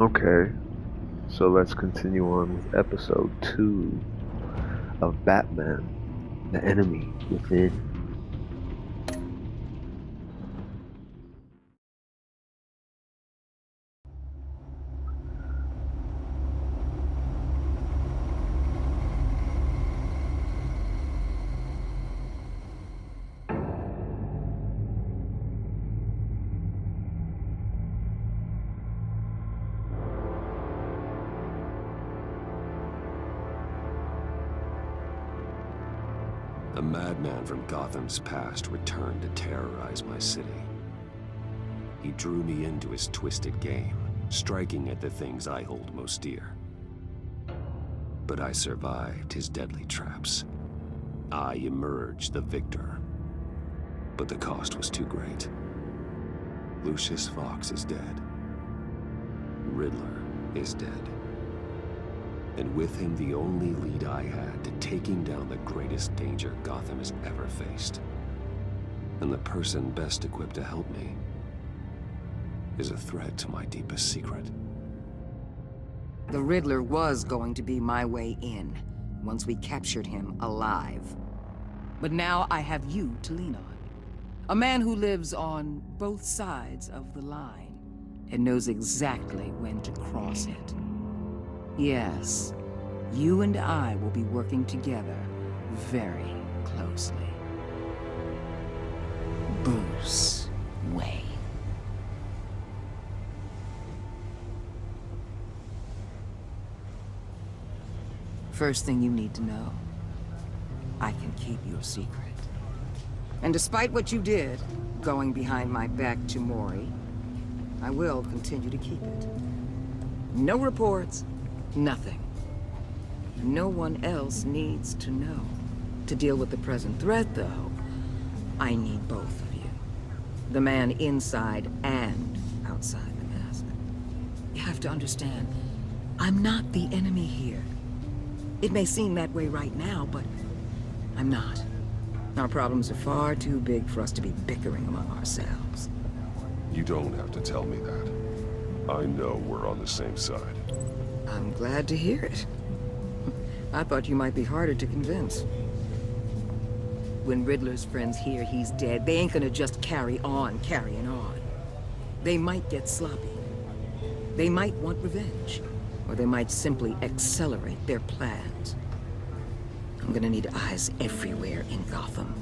Okay, so let's continue on with episode 2 of Batman, the Enemy Within. A madman from Gotham's past returned to terrorize my city. He drew me into his twisted game, striking at the things I hold most dear. But I survived his deadly traps. I emerged the victor. But the cost was too great. Lucius Fox is dead. Riddler is dead. And with him the only lead I had to taking down the greatest danger Gotham has ever faced. And the person best equipped to help me is a threat to my deepest secret. The Riddler was going to be my way in, once we captured him alive. But now I have you to lean on. A man who lives on both sides of the line, and knows exactly when to cross it. Yes, you and I will be working together very closely. Bruce Wayne. First thing you need to know, I can keep your secret. And despite what you did, going behind my back to Mori, I will continue to keep it. No reports, nothing. No one else needs to know. To deal with the present threat, though, I need both of you. The man inside and outside the mask. You have to understand, I'm not the enemy here. It may seem that way right now, but I'm not. Our problems are far too big for us to be bickering among ourselves. You don't have to tell me that. I know we're on the same side. I'm glad to hear it. I thought you might be harder to convince. When Riddler's friends hear he's dead, they ain't gonna just carry on carrying on. They might get sloppy. They might want revenge. Or they might simply accelerate their plans. I'm gonna need eyes everywhere in Gotham.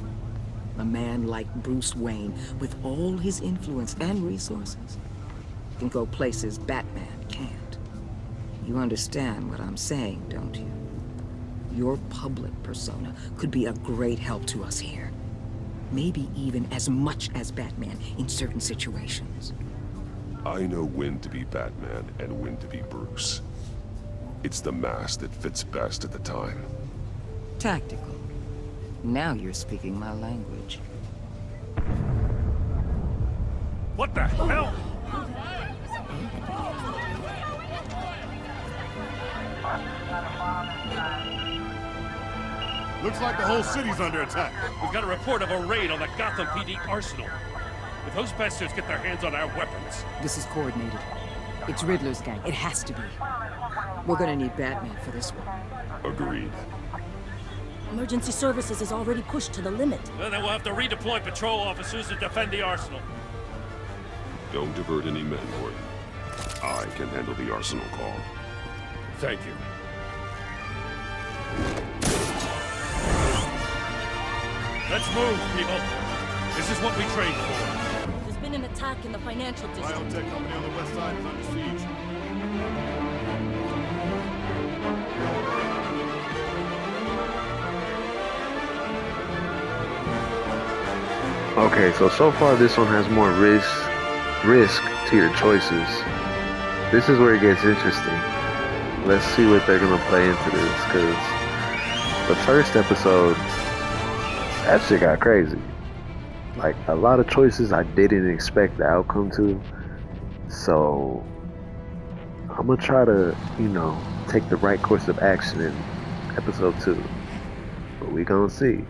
A man like Bruce Wayne, with all his influence and resources, can go places Batman can't. You understand what I'm saying, don't you? Your public persona could be a great help to us here. Maybe even as much as Batman in certain situations. I know when to be Batman and when to be Bruce. It's the mask that fits best at the time. Tactical. Now you're speaking my language. What the hell? Looks like the whole city's under attack. We've got a report of a raid on the Gotham PD arsenal. If those bastards get their hands on our weapons... This is coordinated. It's Riddler's gang. It has to be. We're gonna need Batman for this one. Agreed. Emergency services is already pushed to the limit. Well, then we'll have to redeploy patrol officers to defend the arsenal. Don't divert any men, Gordon. I can handle the arsenal call. Thank you. Let's move, people. This is what we trained for. There's been an attack in the financial district. Biotech company on the west side is under siege. Okay, so far this one has more risk to your choices. This is where it gets interesting. Let's see what they're gonna play into this, because the first episode, that shit got crazy. Like, a lot of choices I didn't expect the outcome to. So I'm gonna try to, take the right course of action in episode 2. But we gonna see.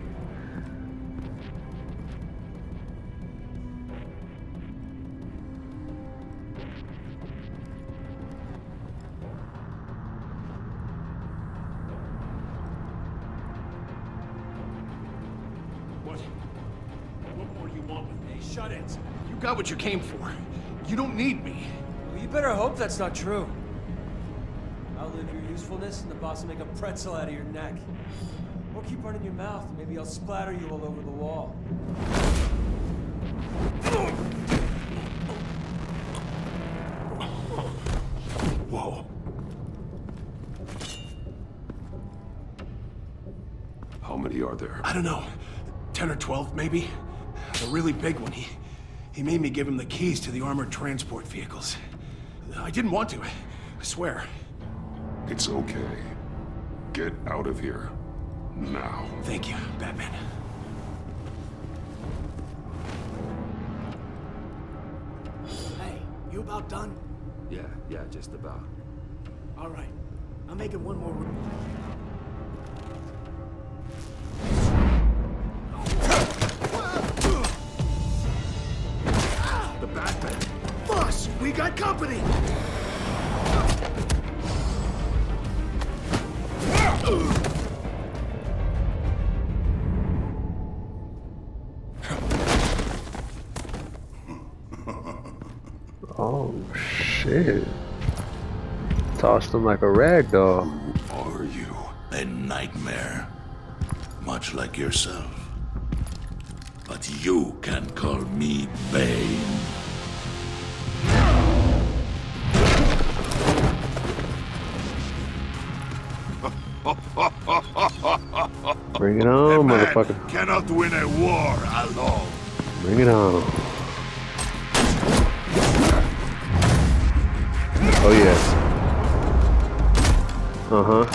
What more you want with me? Hey, shut it. You got what you came for. You don't need me. Well, you better hope that's not true. I'll live your usefulness, and the boss will make a pretzel out of your neck. Or keep running your mouth, and maybe I'll splatter you all over the wall. Whoa. How many are there? I don't know. 10 or 12, maybe? The really big one, he made me give him the keys to the armored transport vehicles. I didn't want to, I swear. It's okay. Get out of here. Now. Thank you, Batman. Hey, you about done? Yeah, just about. All right. I'm making one more room. The Batman. Boss, we got company! Oh shit. Tossed him like a rag doll. Who are you? A nightmare, much like yourself. But you can call me Bane. Bring it on, Man motherfucker. cannot win a war alone. Bring it on. Oh yeah. Uh-huh.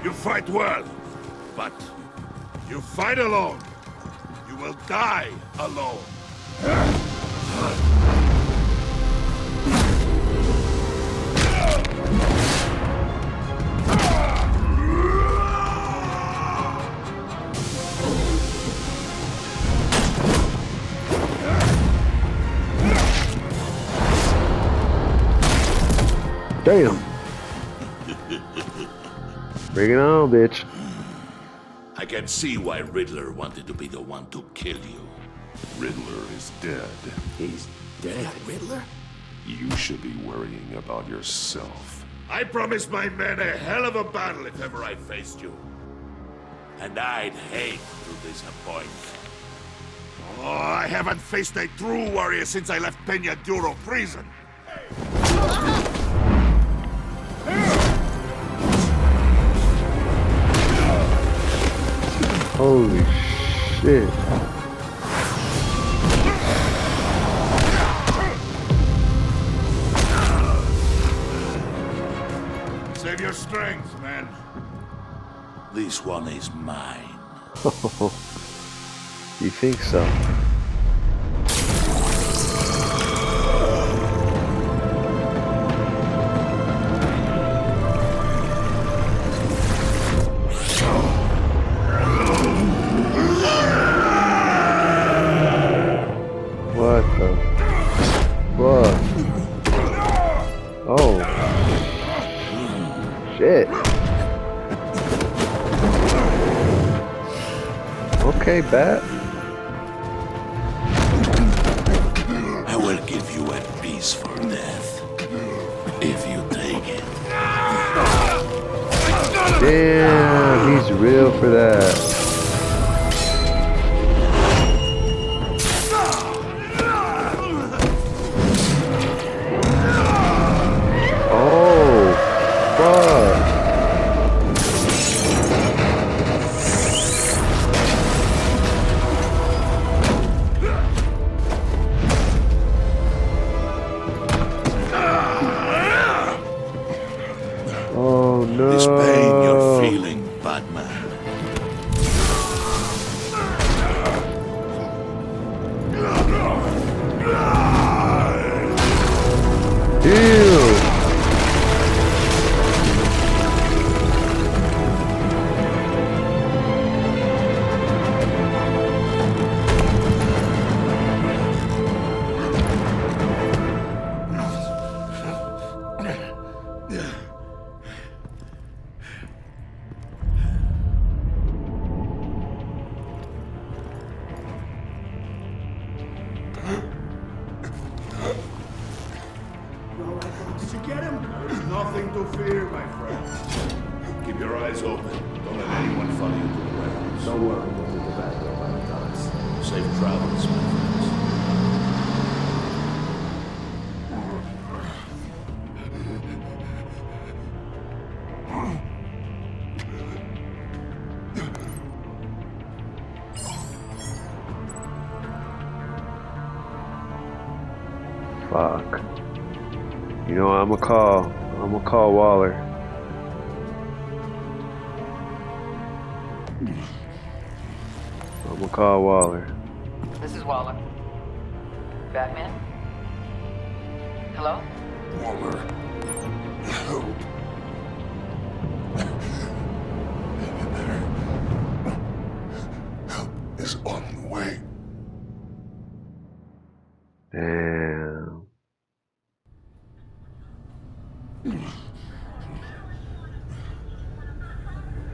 You fight well, but you fight alone. You will die alone. Damn. Bring it on, bitch. I can see why Riddler wanted to be the one to kill you. Riddler is dead. He's dead. Riddler? You should be worrying about yourself. I promised my men a hell of a battle if ever I faced you. And I'd hate to disappoint. Oh, I haven't faced a true warrior since I left Peña Duro prison. Holy shit. Save your strength, man. This one is mine. You think so? What the fuck? Oh shit. Okay, Bat. I will give you a peaceful death. If you take it. Damn, he's real for that. This pain you're feeling, Batman. Ew. You all right, boss? Did you get him? There's nothing to fear, my friend. Keep your eyes open. Don't let anyone follow you to the warehouse. Don't worry, we'll hit the back door by the docks. Safe travels, my friends. Fuck. You know what, I'm gonna call Waller. I'm gonna call Waller. This is Waller. Batman? Hello? Waller. Help. Help is on the way. Damn.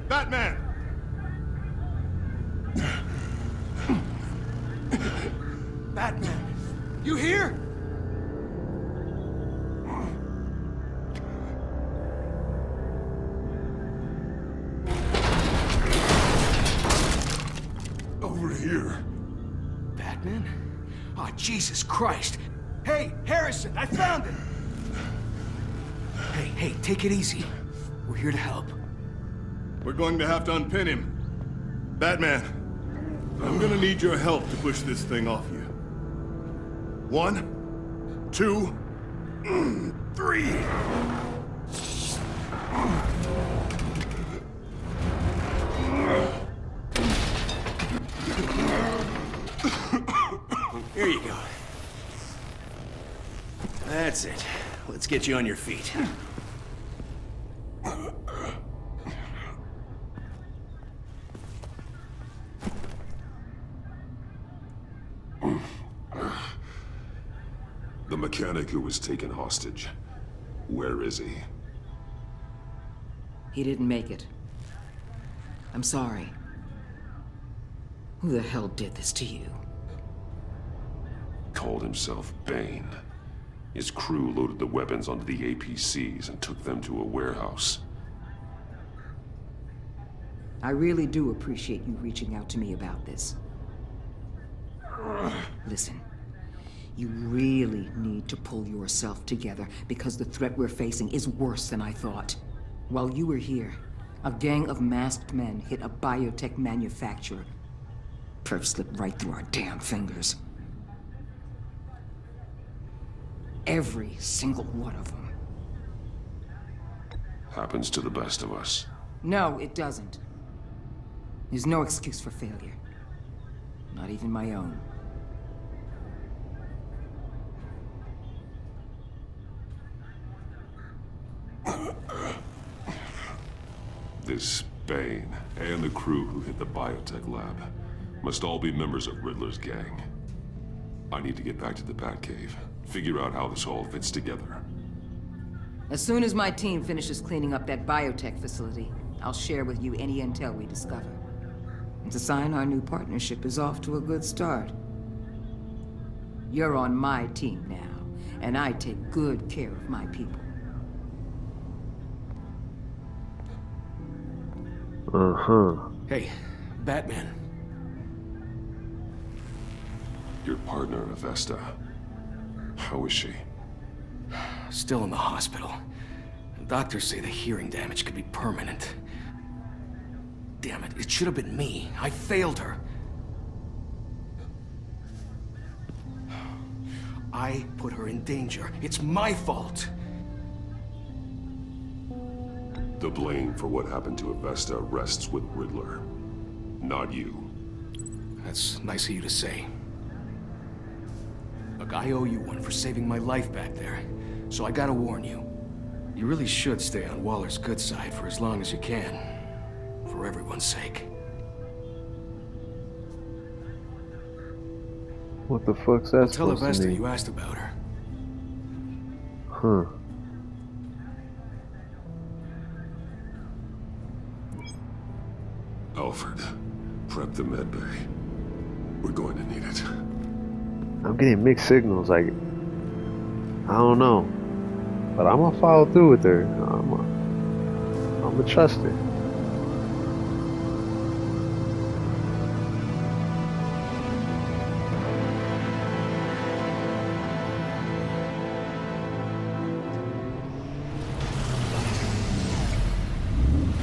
Batman! Batman! You here? Over here. Batman? Oh, Jesus Christ! Hey, Harrison, I found him! Hey, take it easy. We're here to help. We're going to have to unpin him. Batman, I'm gonna need your help to push this thing off you. 1, 2, 3. Here you go. That's it. Let's get you on your feet. The mechanic who was taken hostage. Where is he? He didn't make it. I'm sorry. Who the hell did this to you? Called himself Bane. His crew loaded the weapons onto the APCs and took them to a warehouse. I really do appreciate you reaching out to me about this. Listen, you really need to pull yourself together because the threat we're facing is worse than I thought. While you were here, a gang of masked men hit a biotech manufacturer. Perf slipped right through our damn fingers. Every single one of them. Happens to the best of us. No, it doesn't. There's no excuse for failure. Not even my own. This Bane and the crew who hit the biotech lab must all be members of Riddler's gang. I need to get back to the Batcave, figure out how this all fits together. As soon as my team finishes cleaning up that biotech facility, I'll share with you any intel we discover. It's a sign our new partnership is off to a good start. You're on my team now, and I take good care of my people. Uh-huh. Hey, Batman. Your partner, Avesta. How is she? Still in the hospital. Doctors say the hearing damage could be permanent. Damn it, it should have been me. I failed her. I put her in danger. It's my fault. The blame for what happened to Avesta rests with Riddler, not you. That's nice of you to say. Look, I owe you one for saving my life back there. So I gotta warn you. You really should stay on Waller's good side for as long as you can. For everyone's sake. What the fuck's that Tell supposed to Avesta mean? you asked about her. Huh. Alfred, prep the med bay. We're going to need it. I'm getting mixed signals, like, I don't know. But I'm gonna follow through with her. I'm gonna trust her.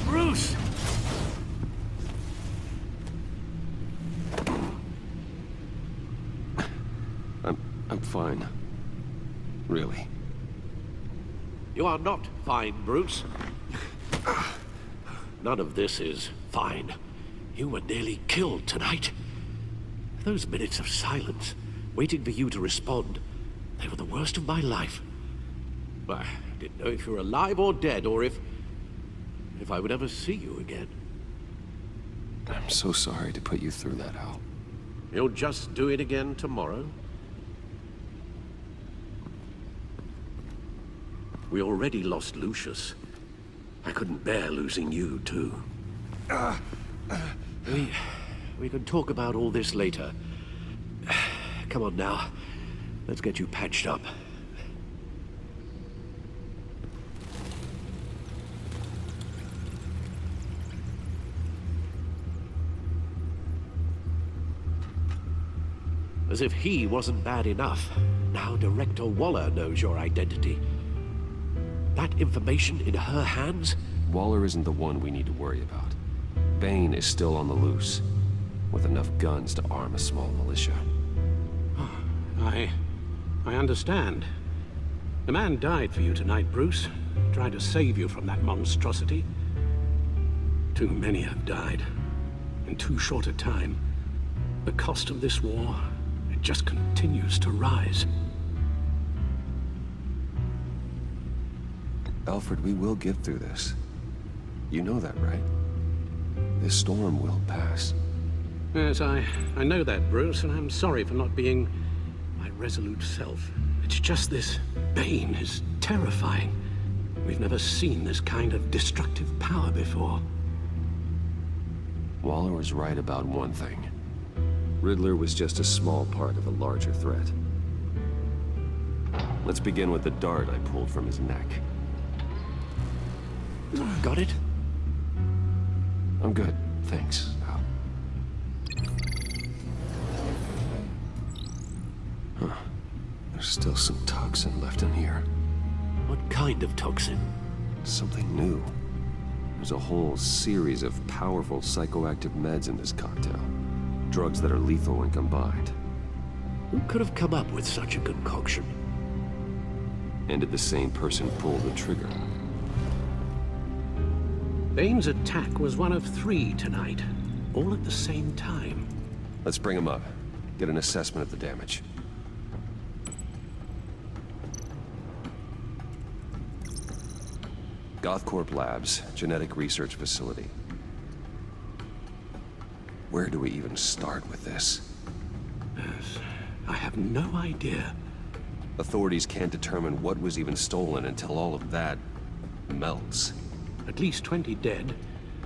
Bruce! I'm fine. Really. You are not fine, Bruce. None of this is fine. You were nearly killed tonight. Those minutes of silence, waiting for you to respond, they were the worst of my life. I didn't know if you were alive or dead, or if I would ever see you again. I'm so sorry to put you through that, Al. You'll just do it again tomorrow? We already lost Lucius. I couldn't bear losing you, too. We can talk about all this later. Come on now. Let's get you patched up. As if he wasn't bad enough. Now Director Waller knows your identity. That information in her hands? Waller isn't the one we need to worry about. Bane is still on the loose, with enough guns to arm a small militia. I understand. The man died for you tonight, Bruce. Tried to save you from that monstrosity. Too many have died. In too short a time. The cost of this war, it just continues to rise. Alfred, we will get through this. You know that, right? This storm will pass. Yes, I know that, Bruce, and I'm sorry for not being my resolute self. It's just this Bane is terrifying. We've never seen this kind of destructive power before. Waller was right about one thing. Riddler was just a small part of a larger threat. Let's begin with the dart I pulled from his neck. Got it? I'm good, thanks, Al. Huh. There's still some toxin left in here. What kind of toxin? Something new. There's a whole series of powerful psychoactive meds in this cocktail. Drugs that are lethal when combined. Who could have come up with such a concoction? And did the same person pull the trigger? Bane's attack was one of 3 tonight, all at the same time. Let's bring him up. Get an assessment of the damage. Gothcorp Labs, genetic research facility. Where do we even start with this? Yes, I have no idea. Authorities can't determine what was even stolen until all of that melts. At least 20 dead,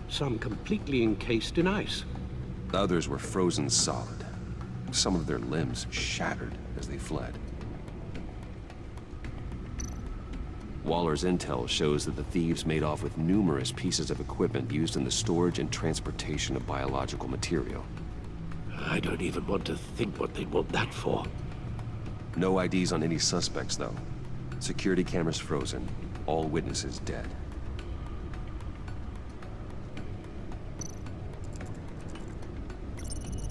some completely encased in ice. Others were frozen solid. Some of their limbs shattered as they fled. Waller's intel shows that the thieves made off with numerous pieces of equipment used in the storage and transportation of biological material. I don't even want to think what they'd want that for. No IDs on any suspects, though. Security cameras frozen. All witnesses dead.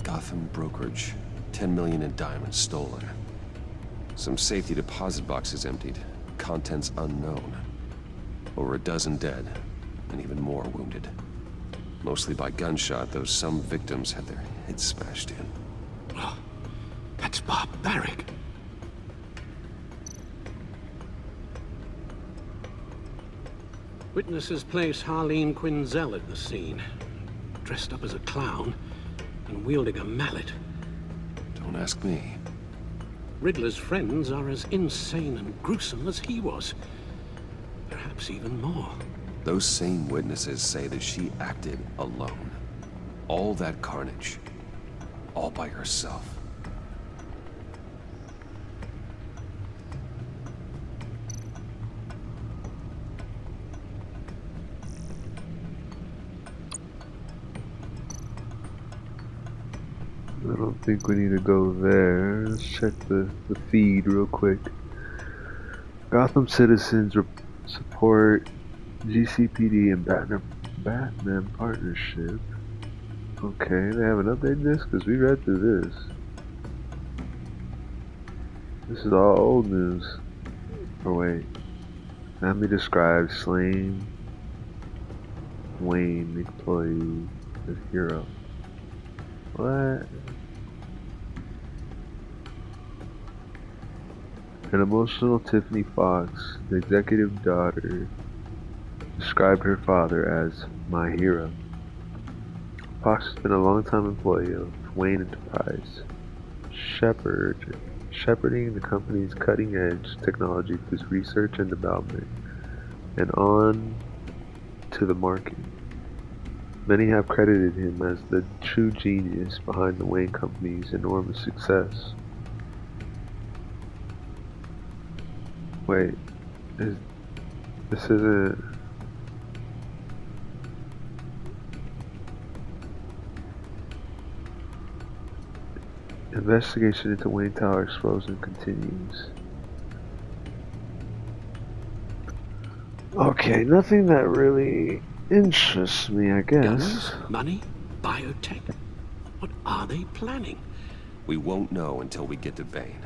Gotham brokerage. 10 million in diamonds stolen. Some safety deposit boxes emptied. Contents unknown. Over a dozen dead, and even more wounded. Mostly by gunshot, though some victims had their heads smashed in. Oh, that's barbaric. Witnesses place Harleen Quinzel at the scene. Dressed up as a clown and wielding a mallet. Don't ask me. Riddler's friends are as insane and gruesome as he was. Perhaps even more. Those same witnesses say that she acted alone. All that carnage. All by herself. I don't think we need to go there. Let's check the feed real quick. Gotham citizens support GCPD and Batman partnership. Okay, they haven't updated this because we read through this. This is all old news. Oh wait. Family describes slain Wayne employee as hero. What? An emotional Tiffany Fox, the executive daughter, described her father as my hero. Fox has been a longtime employee of Wayne Enterprise, shepherding the company's cutting-edge technology through research and development and on to the market. Many have credited him as the true genius behind the Wayne Company's enormous success. Wait, this isn't... Investigation into Wayne Tower explosion continues. Okay, nothing that really interests me, I guess. Guns? Money? Biotech? What are they planning? We won't know until we get to Bane.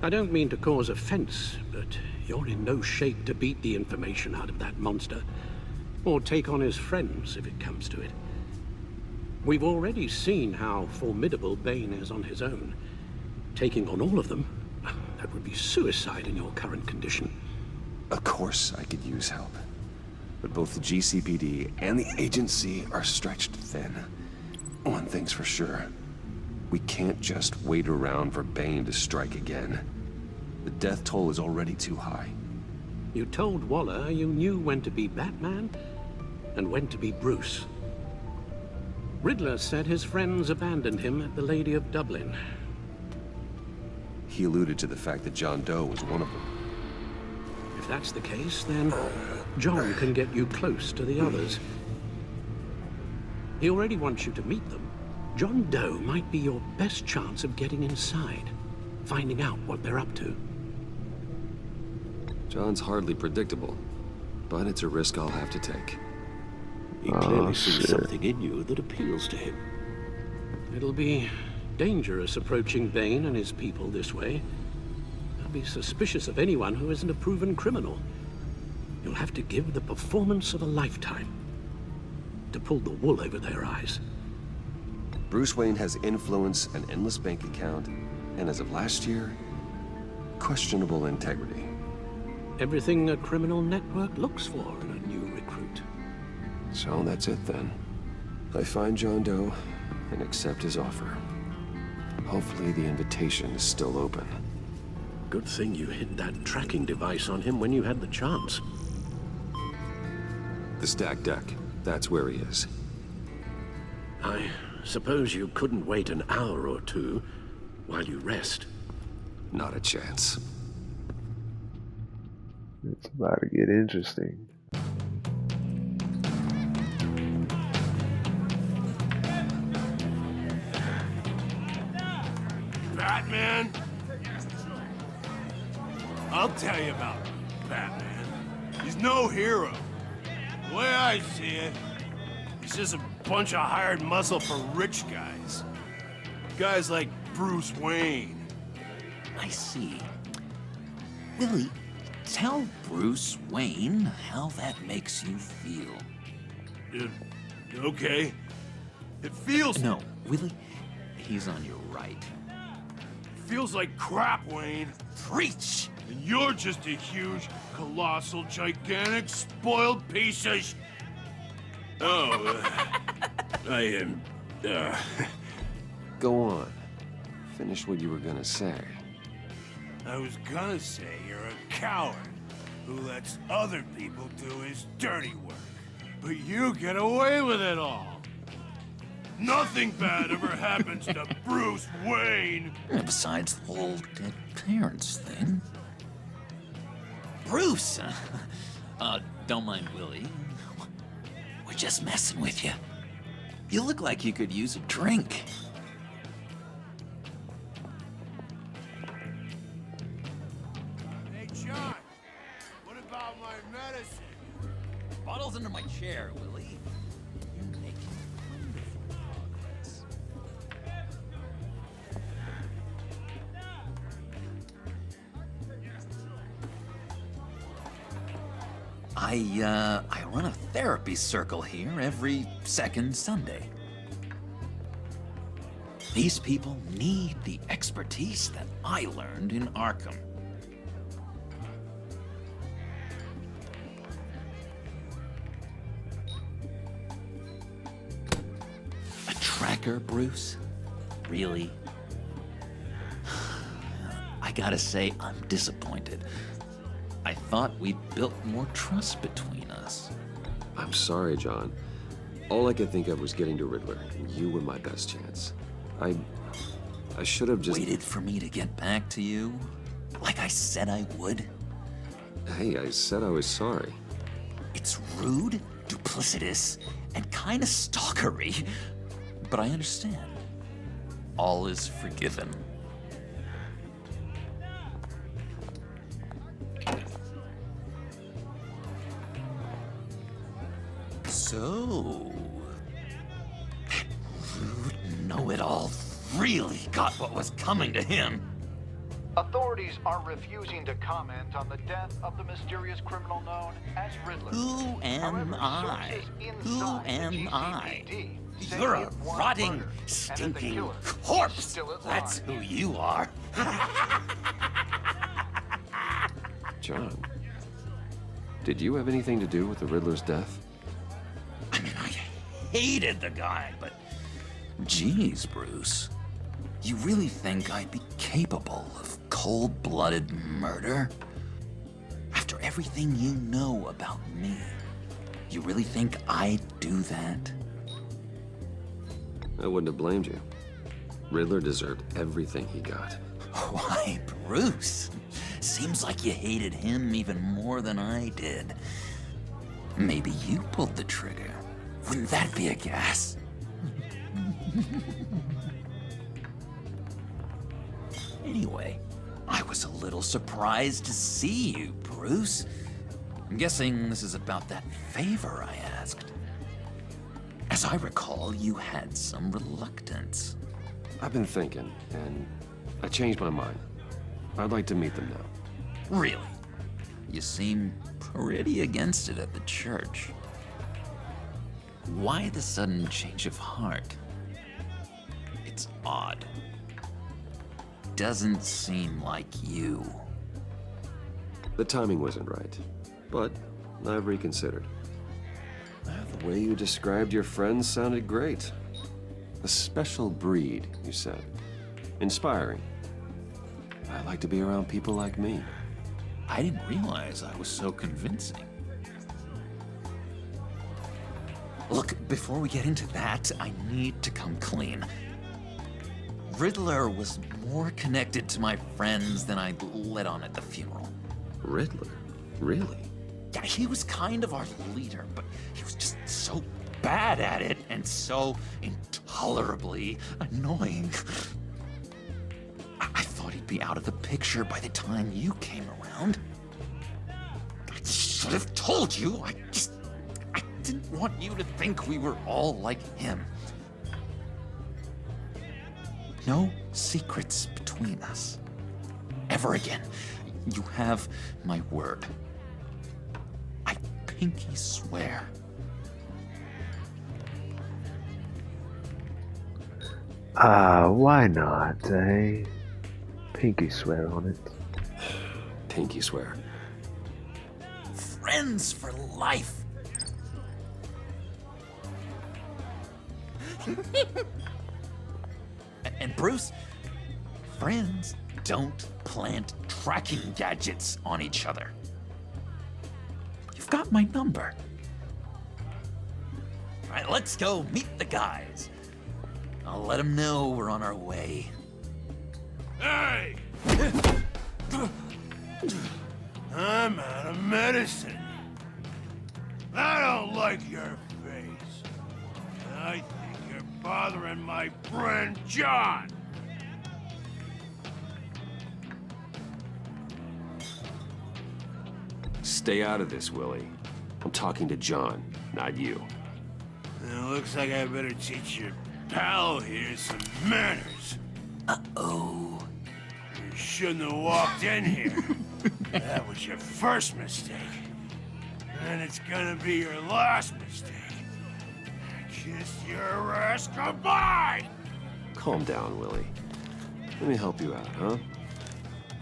I don't mean to cause offense, but you're in no shape to beat the information out of that monster, or take on his friends if it comes to it. We've already seen how formidable Bane is on his own. Taking on all of them, that would be suicide in your current condition. Of course I could use help. But both the GCPD and the agency are stretched thin. One thing's for sure. We can't just wait around for Bane to strike again. The death toll is already too high. You told Waller you knew when to be Batman and when to be Bruce. Riddler said his friends abandoned him at the Lady of Dublin. He alluded to the fact that John Doe was one of them. If that's the case, then John can get you close to the others. He already wants you to meet them. John Doe might be your best chance of getting inside, finding out what they're up to. John's hardly predictable, but it's a risk I'll have to take. He clearly sees something in you that appeals to him. It'll be dangerous approaching Bane and his people this way. I'll be suspicious of anyone who isn't a proven criminal. You'll have to give the performance of a lifetime to pull the wool over their eyes. Bruce Wayne has influence, an endless bank account, and as of last year, questionable integrity. Everything a criminal network looks for in a new recruit. So that's it then. I find John Doe and accept his offer. Hopefully the invitation is still open. Good thing you hid that tracking device on him when you had the chance. The stacked deck, that's where he is. I suppose you couldn't wait an hour or two while you rest. Not a chance. It's about to get interesting. Batman? I'll tell you about Batman. He's no hero. The way I see it, he's just a bunch of hired muscle for rich guys. Guys like Bruce Wayne. I see. Willie, tell Bruce Wayne how that makes you feel. Okay. It feels... No, Willie, he's on your right. Feels like crap, Wayne. Preach! And you're just a huge, colossal, gigantic, spoiled piece of sh... Oh, I am... Go on. Finish what you were gonna say. I was gonna say you're a coward who lets other people do his dirty work. But you get away with it all. Nothing bad ever happens to Bruce Wayne. Besides the whole dead parents thing. Bruce! Don't mind Willie. We're just messing with you. You look like you could use a drink. Hey, John, what about my medicine? Bottle's under my chair, Willie. You're making wonderful progress. I run a therapy circle here every second Sunday. These people need the expertise that I learned in Arkham. A tracker, Bruce? Really? I gotta say, I'm disappointed. I thought we'd built more trust between us. I'm sorry, John. All I could think of was getting to Riddler, and you were my best chance. I should have just... Waited for me to get back to you? Like I said I would? Hey, I said I was sorry. It's rude, duplicitous, and kinda stalkery. But I understand. All is forgiven. So... that rude know-it-all really got what was coming to him. Authorities are refusing to comment on the death of the mysterious criminal known as Riddler. Who am I? Who am I? You're a rotting, stinking corpse! That's who you are. John, did you have anything to do with the Riddler's death? I mean, I hated the guy, but... Geez, Bruce. You really think I'd be capable of cold-blooded murder? After everything you know about me, you really think I'd do that? I wouldn't have blamed you. Riddler deserved everything he got. Why, Bruce? Seems like you hated him even more than I did. Maybe you pulled the trigger. Wouldn't that be a gas? Anyway, I was a little surprised to see you, Bruce. I'm guessing this is about that favor I asked. As I recall, you had some reluctance. I've been thinking, and I changed my mind. I'd like to meet them now. Really? You seem pretty against it at the church. Why the sudden change of heart? It's odd. Doesn't seem like you. The timing wasn't right, but I've reconsidered. The way you described your friends sounded great. A special breed, you said. Inspiring. I like to be around people like me. I didn't realize I was so convincing. Look, before we get into that, I need to come clean. Riddler was more connected to my friends than I'd let on at the funeral. Riddler? Really? Yeah, he was kind of our leader, but he was just so bad at it and so intolerably annoying. I thought he'd be out of the picture by the time you came around. I should have told you. I didn't want you to think we were all like him. No secrets between us. Ever again. You have my word. I pinky swear. Why not, eh? Pinky swear on it. Pinky swear. Friends for life. And Bruce, friends don't plant tracking gadgets on each other. You've got my number. All right, let's go meet the guys. I'll let them know we're on our way. Hey! I'm out of medicine. I don't like your face. I think bothering my friend John. Stay out of this, Willie. I'm talking to John, not you. It looks like I better teach your pal here some manners. Uh-oh. You shouldn't have walked in here. That was your first mistake. And it's gonna be your last mistake. Kiss your ass goodbye! Calm down, Willie. Let me help you out, huh?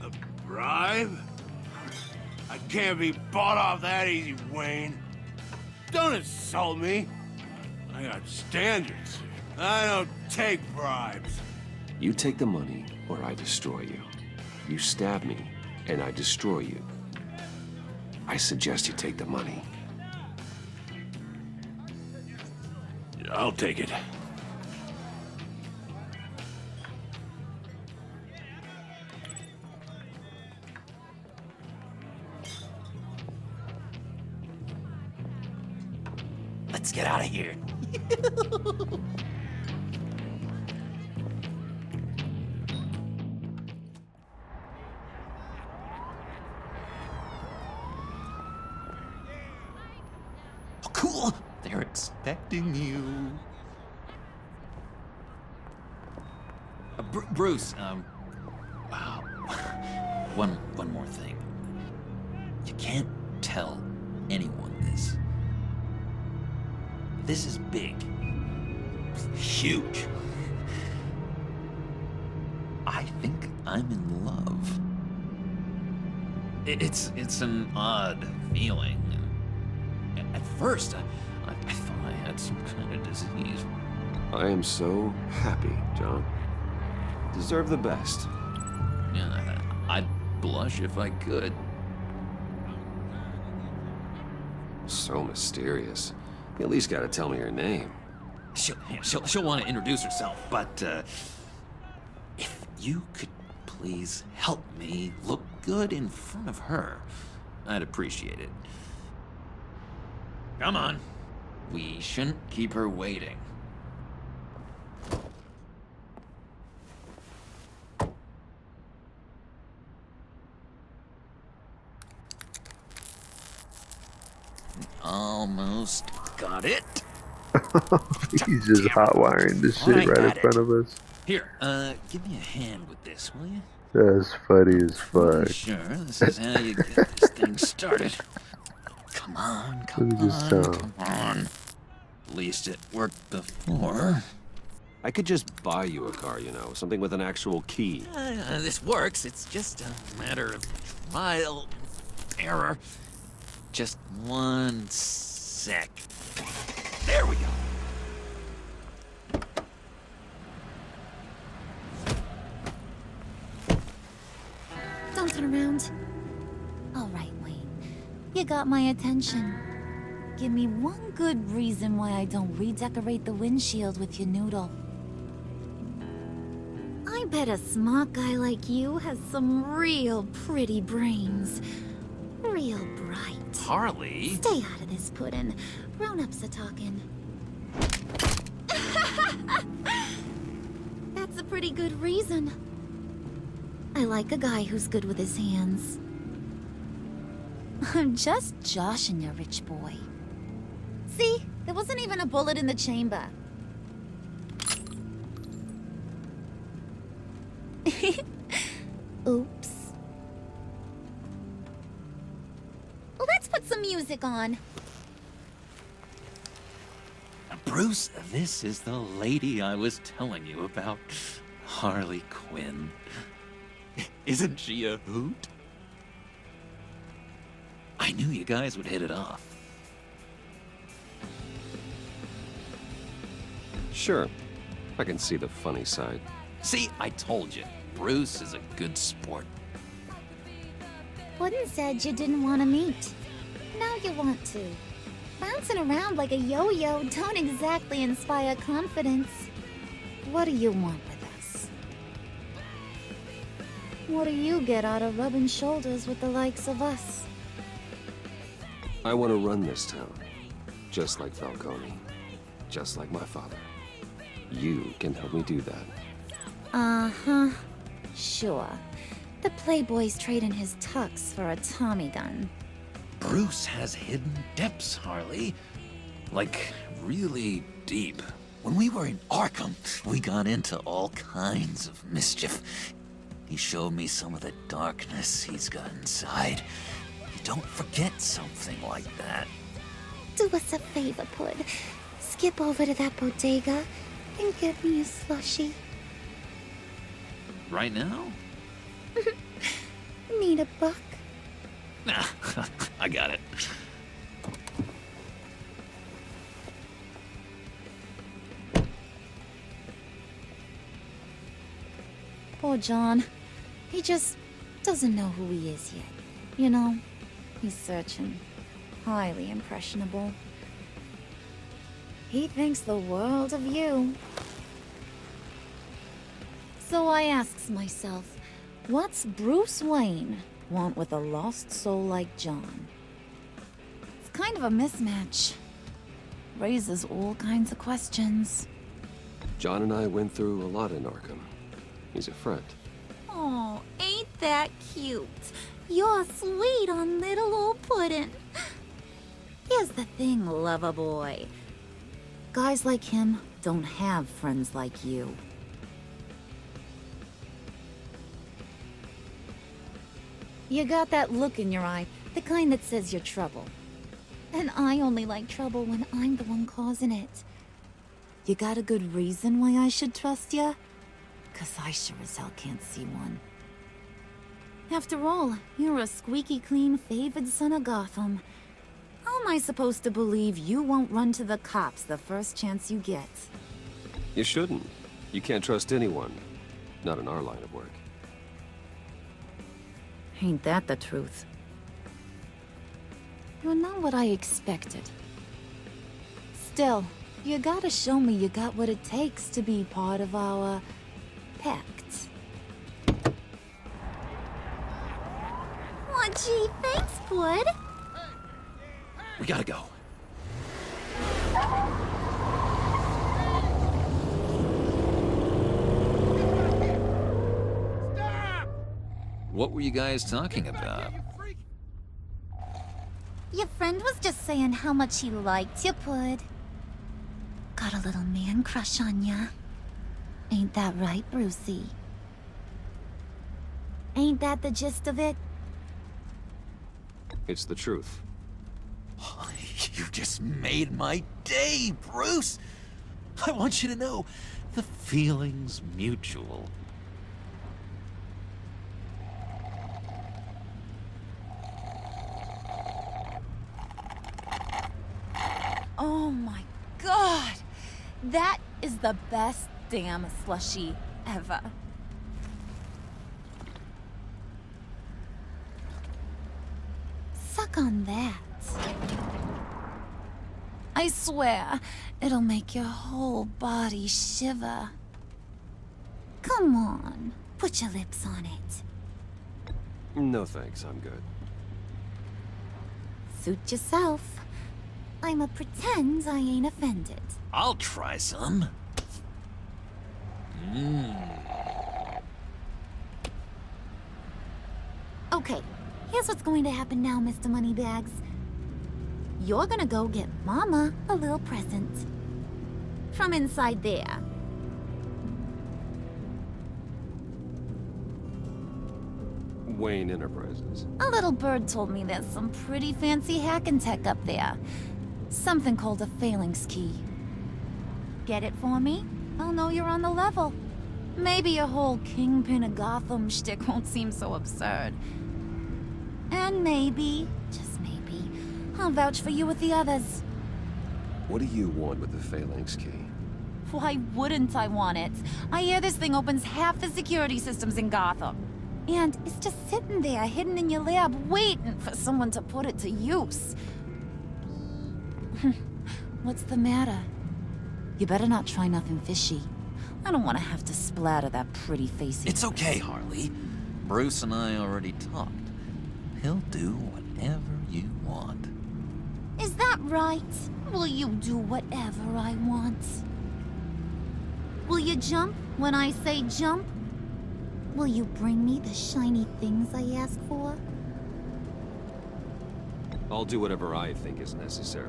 A bribe? I can't be bought off that easy, Wayne. Don't insult me. I got standards. I don't take bribes. You take the money, or I destroy you. You stab me, and I destroy you. I suggest you take the money. I'll take it. Let's get out of here. Oh, cool. They're expecting you. Bruce, wow. One more thing. You can't tell anyone this. This is big. Huge. I think I'm in love. It's an odd feeling. At first, I thought I had some kind of disease. I am so happy, John. Deserve the best. Yeah, I'd blush if I could. So mysterious. You at least gotta tell me her name. She'll want to introduce herself, but if you could please help me look good in front of her, I'd appreciate it. Come on. We shouldn't keep her waiting. Almost got it. He's just hot wiring this shit right in front of us. Here, give me a hand with this, will you? That's funny as fuck. Sure, this is how you get this thing started. Come on, come on. At least it worked before. I could just buy you a car, you know, something with an actual key. This works. It's just a matter of trial and error. Just one sec. There we go. Don't turn around. All right, Wayne. You got my attention. Give me one good reason why I don't redecorate the windshield with your noodle. I bet a smart guy like you has some real pretty brains. Real bright. Harley? Stay out of this, Puddin'. Grown-ups are talking. That's a pretty good reason. I like a guy who's good with his hands. I'm just joshing you, rich boy. See? There wasn't even a bullet in the chamber. Oops. Well, let's put some music on. Bruce, this is the lady I was telling you about. Harley Quinn. Isn't she a hoot? I knew you guys would hit it off. Sure. I can see the funny side. See, I told you. Bruce is a good sport. Puddin' said you didn't want to meet. Now you want to. Bouncing around like a yo-yo don't exactly inspire confidence. What do you want with us? What do you get out of rubbing shoulders with the likes of us? I want to run this town. Just like Falcone. Just like my father. You can help me do that. Uh-huh. Sure. The Playboy's trading his tux for a Tommy gun. Bruce has hidden depths, Harley. Like, really deep. When we were in Arkham, we got into all kinds of mischief. He showed me some of the darkness he's got inside. You don't forget something like that. Do us a favor, Pud. Skip over to that bodega and get me a slushie. Right now? Need a buck? Nah, I got it. Poor John. He just doesn't know who he is yet. You know, he's searching. Highly impressionable. He thinks the world of you. So I asks myself, what's Bruce Wayne want with a lost soul like John? It's kind of a mismatch. Raises all kinds of questions. John and I went through a lot in Arkham. He's a friend. Oh, ain't that cute? You're sweet on little old puddin'. Here's the thing, lover boy. Guys like him don't have friends like you. You got that look in your eye, the kind that says you're trouble. And I only like trouble when I'm the one causing it. You got a good reason why I should trust you? 'Cause I sure as hell can't see one. After all, you're a squeaky clean favored son of Gotham. How am I supposed to believe you won't run to the cops the first chance you get? You shouldn't. You can't trust anyone. Not in our line of work. Ain't that the truth? You're not what I expected. Still, you gotta show me you got what it takes to be part of our pact. Aw, gee, thanks, Bud. We gotta go. What were you guys talking about? Your friend was just saying how much he liked you, Bud. Got a little man crush on ya. Ain't that right, Brucey? Ain't that the gist of it? It's the truth. You just made my day, Bruce! I want you to know, the feeling's mutual. Oh my god! That is the best damn slushie ever. Suck on that. I swear, it'll make your whole body shiver. Come on, put your lips on it. No thanks, I'm good. Suit yourself. I'ma pretend I ain't offended. I'll try some. Okay, here's what's going to happen now, Mr. Moneybags. You're gonna go get Mama a little present. From inside there. Wayne Enterprises. A little bird told me there's some pretty fancy hacking tech up there. Something called a phalanx key. Get it for me? I'll know you're on the level. Maybe your whole Kingpin of Gotham shtick won't seem so absurd. And maybe, just maybe, I'll vouch for you with the others. What do you want with the phalanx key? Why wouldn't I want it? I hear this thing opens half the security systems in Gotham. And it's just sitting there, hidden in your lab, waiting for someone to put it to use. What's the matter? You better not try nothing fishy. I don't want to have to splatter that pretty face. It's okay, Harley. Bruce and I already talked. He'll do whatever you want. Is that right? Will you do whatever I want? Will you jump when I say jump? Will you bring me the shiny things I ask for? I'll do whatever I think is necessary.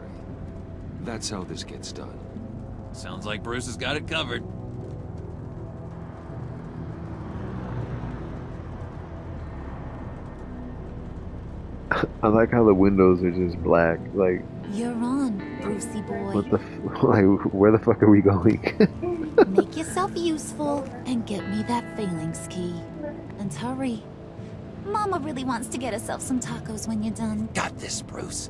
That's how this gets done. Sounds like Bruce has got it covered. I like how the windows are just black. Like, You're on, Brucey boy. what the like, where the fuck are we going? Make yourself useful and get me that phalanx key. And hurry. Mama really wants to get herself some tacos when you're done. Got this, Bruce.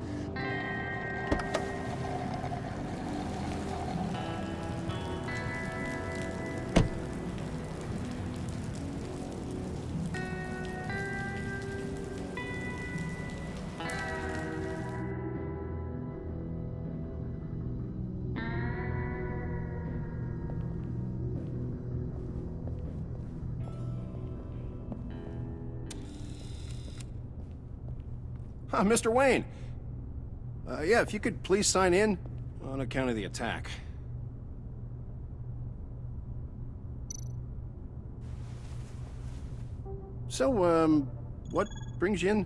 Mr. Wayne. Yeah, if you could please sign in on account of the attack. So, what brings you in?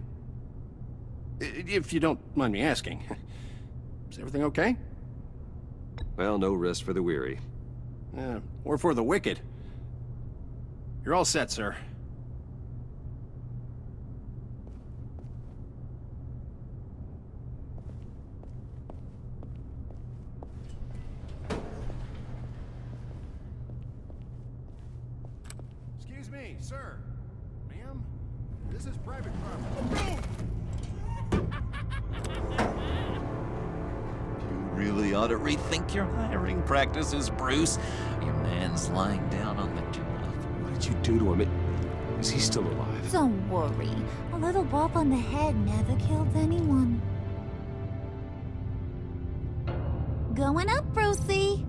If you don't mind me asking. Is everything okay? Well, no rest for the weary. Or for the wicked. You're all set, sir. Excuse me, sir. Ma'am, this is private property. You really ought to rethink your hiring practices, Bruce. Your man's lying down on the job. What did you do to him? Is he still alive? Don't worry. A little bump on the head never killed anyone. Going up, Brucey.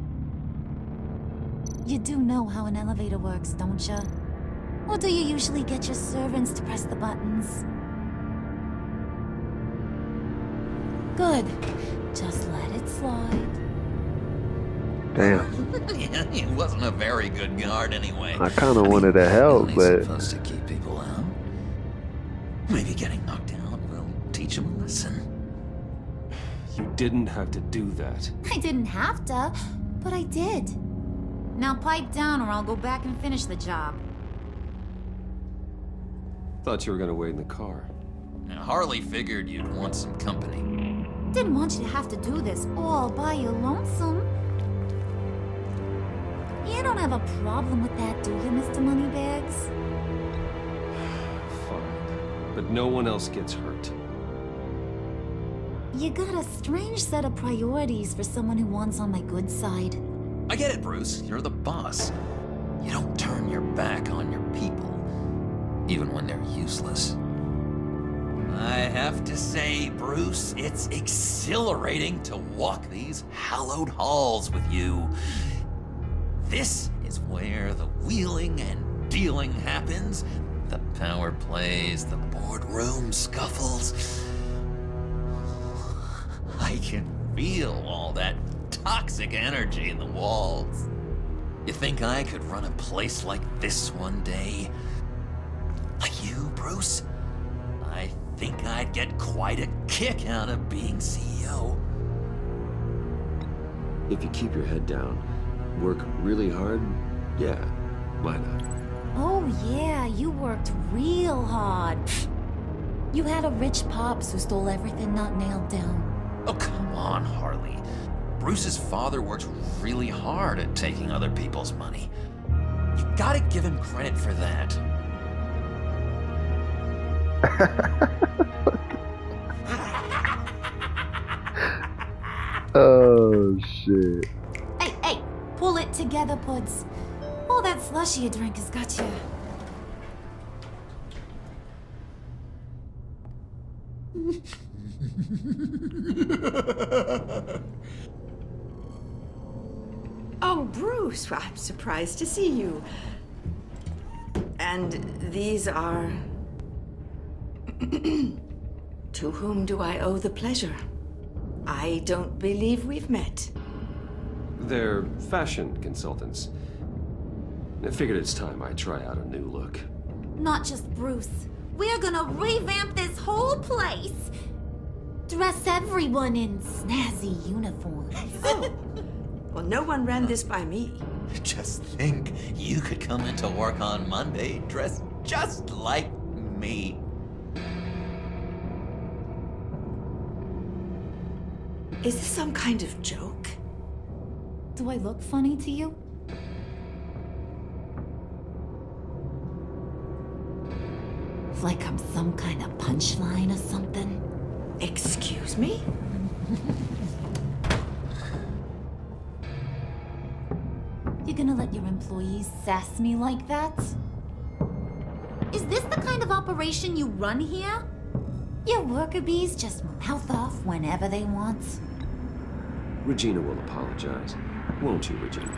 You do know how an elevator works, don't you? Or do you usually get your servants to press the buttons? Good. Just let it slide. Damn. He wasn't a very good guard anyway. I kind of wanted to help, He's but supposed to keep people out. Maybe getting knocked out will teach him a lesson. You didn't have to do that. I didn't have to, but I did. Now pipe down or I'll go back and finish the job. Thought you were gonna wait in the car. Now, Harley figured you'd want some company. Didn't want you to have to do this all by your lonesome. You don't have a problem with that, do you, Mr. Moneybags? Fine. But no one else gets hurt. You got a strange set of priorities for someone who wants on my good side. I get it, Bruce. You're the boss. You don't turn your back on your people, even when they're useless. I have to say, Bruce, it's exhilarating to walk these hallowed halls with you. This is where the wheeling and dealing happens, the power plays, the boardroom scuffles. I can feel all that toxic energy in the walls. You think I could run a place like this one day? Like you, Bruce? I think I'd get quite a kick out of being CEO. If you keep your head down, work really hard, yeah, why not? Oh yeah, you worked real hard. You had a rich pops who stole everything not nailed down. Oh, come on, Harley. Bruce's father worked really hard at taking other people's money. You gotta give him credit for that. Oh shit. Hey, pull it together, Puds. All that slushy you drink has got you. Oh, Bruce, well, I'm surprised to see you. And these are... To whom do I owe the pleasure? I don't believe we've met. They're fashion consultants. I figured it's time I try out a new look. Not just Bruce. We're gonna revamp this whole place. Dress everyone in snazzy uniforms. Oh. Well, no one ran this by me. Just think, you could come into work on Monday dressed just like me. Is this some kind of joke? Do I look funny to you? Like I'm some kind of punchline or something? Excuse me? You gonna let your employees sass me like that? Is this the kind of operation you run here? Your worker bees just mouth off whenever they want? Regina will apologize. Won't you, Regina?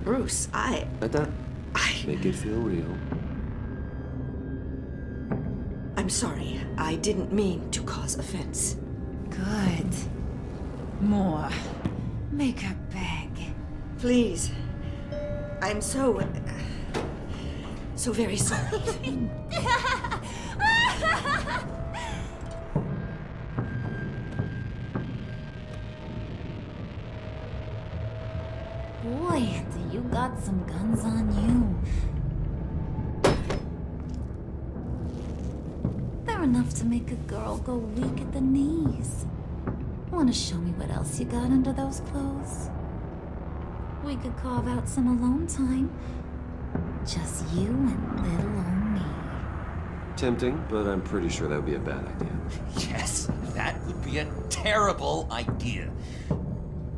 Bruce, Let that make it feel real. I'm sorry. I didn't mean to cause offense. Good. More. Make her beg. Please. I'm so very sorry. Boy, do you got some guns on you. They're enough to make a girl go weak at the knees. Wanna show me what else you got under those clothes? We could carve out some alone time. Just you and little old me. Tempting, but I'm pretty sure that would be a bad idea. Yes, that would be a terrible idea.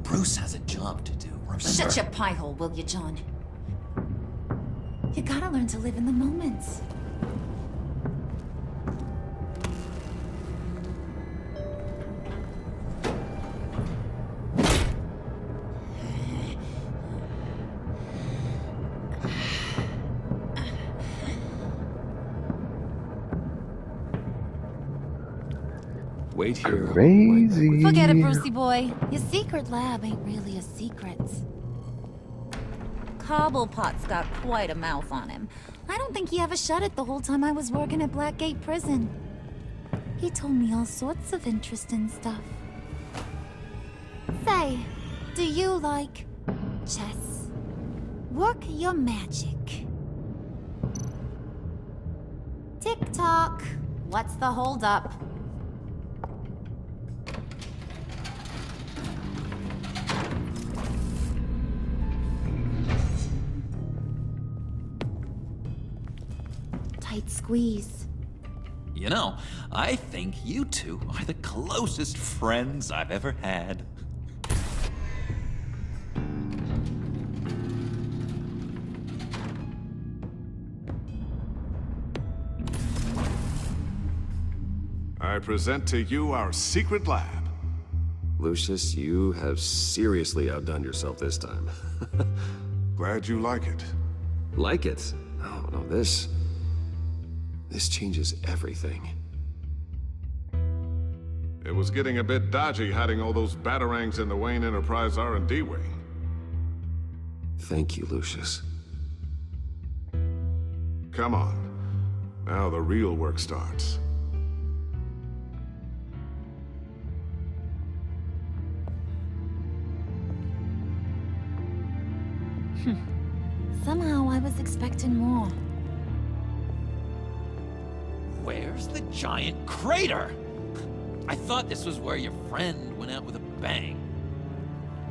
Bruce has a job to do, remember? Shut your pie hole, will you, John? You gotta learn to live in the moment. Wait here. Crazy. Forget it, Brucey boy. Your secret lab ain't really a secret. Cobblepot's got quite a mouth on him. I don't think he ever shut it the whole time I was working at Blackgate Prison. He told me all sorts of interesting stuff. Say, do you like chess? Work your magic. Tick-tock. What's the holdup? Tight squeeze. You know, I think you two are the closest friends I've ever had. I present to you our secret lab. Lucius, you have seriously outdone yourself this time. Glad you like it. Like it? Oh, no, this changes everything. It was getting a bit dodgy hiding all those batarangs in the Wayne Enterprise R&D wing. Thank you, Lucius. Come on. Now the real work starts. Somehow I was expecting more. Where's the giant crater? I thought this was where your friend went out with a bang.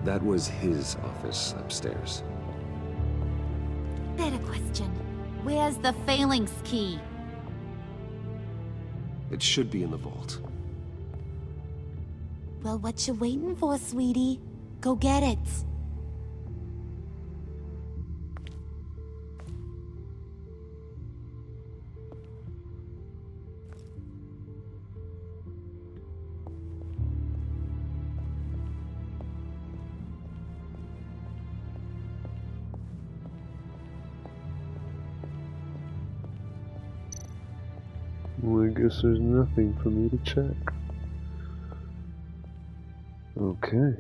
That was his office upstairs. Better question. Where's the phalanx key? It should be in the vault. Well, what you waiting for, sweetie? Go get it. Well, I guess there's nothing for me to check. Okay.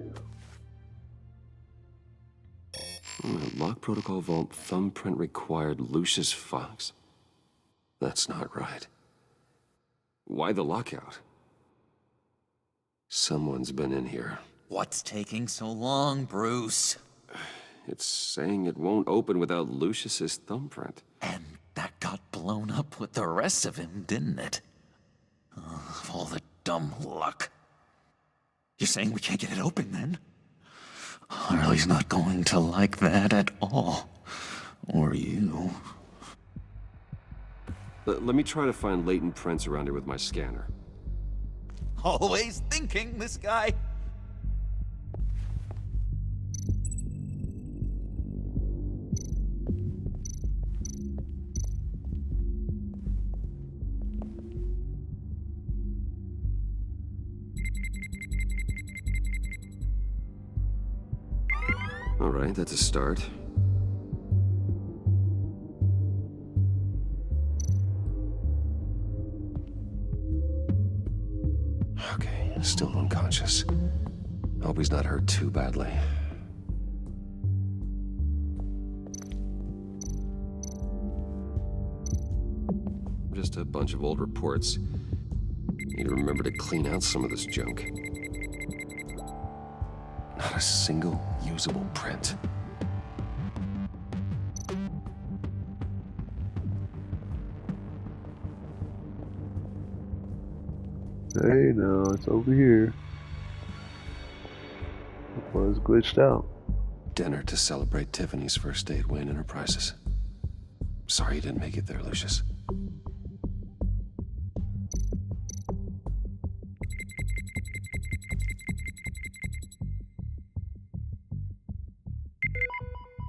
Lock protocol vault thumbprint required Lucius Fox. That's not right. Why the lockout? Someone's been in here. What's taking so long, Bruce? It's saying it won't open without Lucius's thumbprint. And that got blown up with the rest of him, didn't it? All the dumb luck. You're saying we can't get it open, then? Harley's not going to like that at all. Or you. Let me try to find latent prints around here with my scanner. Always thinking, this guy. All right, that's a start. Okay, still unconscious. Hope he's not hurt too badly. Just a bunch of old reports. Need to remember to clean out some of this junk. Not a single usable print. Hey, no, it's over here. It was glitched out. Dinner to celebrate Tiffany's first day at Wayne Enterprises. Sorry you didn't make it there, Lucius.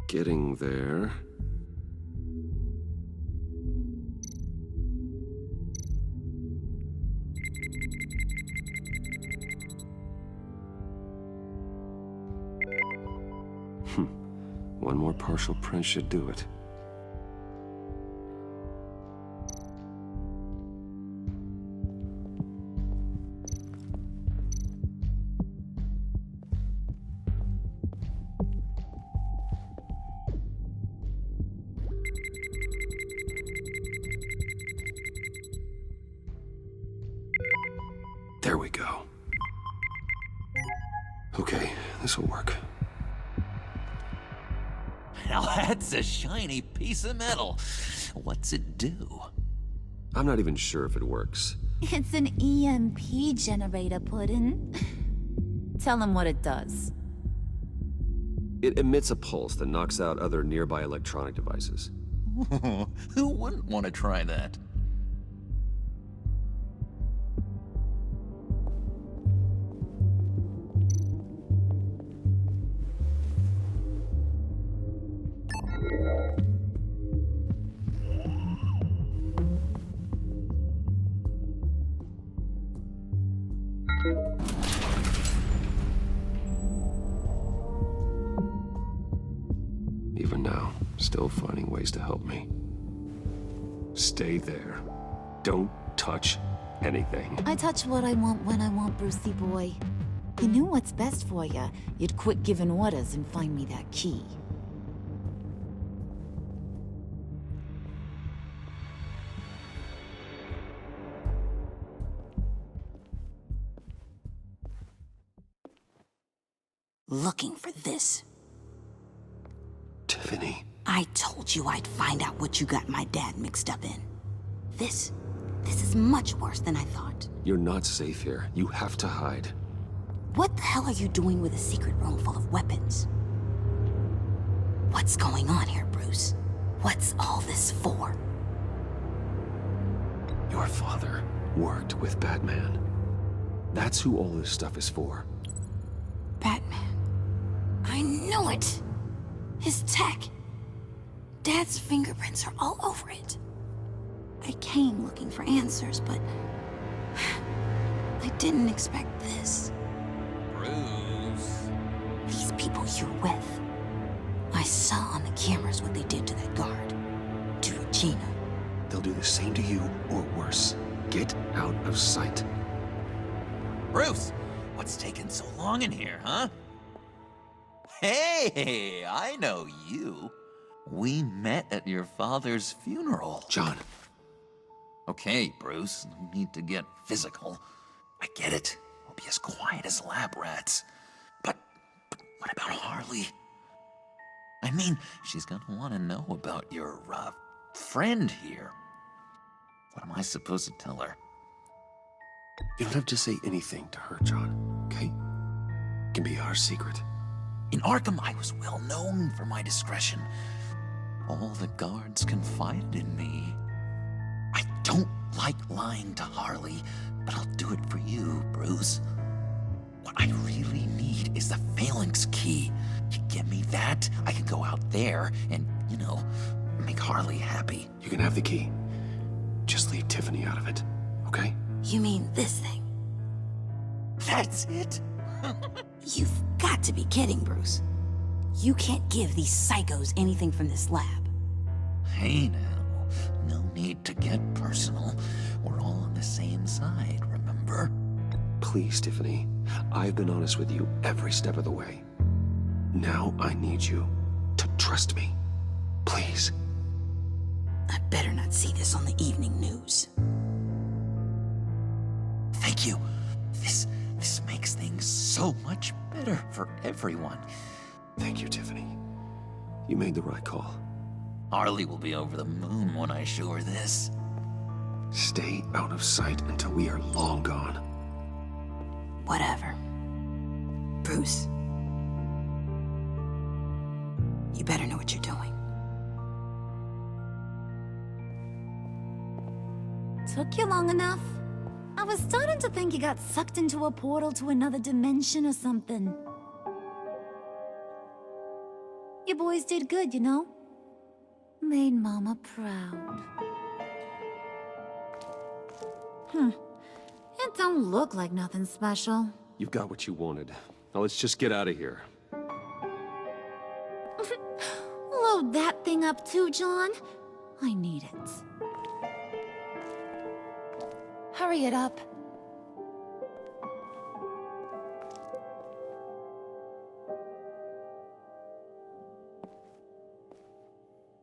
Getting there. One more partial print should do it. There we go. Okay, this will work. Now that's a shiny piece of metal. What's it do? I'm not even sure if it works. It's an EMP generator, Puddin'. Tell him what it does. It emits a pulse that knocks out other nearby electronic devices. Who wouldn't want to try that? Even now, still finding ways to help me. Stay there. Don't touch anything. I touch what I want when I want, Brucey boy. You knew what's best for you. You'd quit giving orders and find me that key. Looking for this. Tiffany. I told you I'd find out what you got my dad mixed up in. This is much worse than I thought. You're not safe here. You have to hide. What the hell are you doing with a secret room full of weapons? What's going on here, Bruce? What's all this for? Your father worked with Batman. That's who all this stuff is for. Batman. I knew it! His tech. Dad's fingerprints are all over it. I came looking for answers, but I didn't expect this. Bruce. These people you're with. I saw on the cameras what they did to that guard. To Regina. They'll do the same to you, or worse. Get out of sight. Bruce, what's taking so long in here, huh? Hey, I know you. We met at your father's funeral. John. Okay, Bruce, no need to get physical. I get it. We'll be as quiet as lab rats. But what about Harley? I mean, she's gonna want to know about your, friend here. What am I supposed to tell her? You don't have to say anything to her, John, okay? It can be our secret. In Arkham, I was well known for my discretion. All the guards confided in me. I don't like lying to Harley, but I'll do it for you, Bruce. What I really need is the phalanx key. You give me that, I can go out there and, make Harley happy. You can have the key. Just leave Tiffany out of it, okay? You mean this thing? That's it? You've got to be kidding, Bruce. You can't give these psychos anything from this lab. Hey now, no need to get personal. We're all on the same side, remember? Please, Tiffany. I've been honest with you every step of the way. Now I need you to trust me. Please. I better not see this on the evening news. Thank you. This makes things so much better for everyone. Thank you, Tiffany. You made the right call. Harley will be over the moon when I show her this. Stay out of sight until we are long gone. Whatever. Bruce. You better know what you're doing. Took you long enough? I was starting to think you got sucked into a portal to another dimension or something. You boys did good, you know? Made Mama proud. It don't look like nothing special. You've got what you wanted. Now let's just get out of here. Load that thing up too, John. I need it. Hurry it up.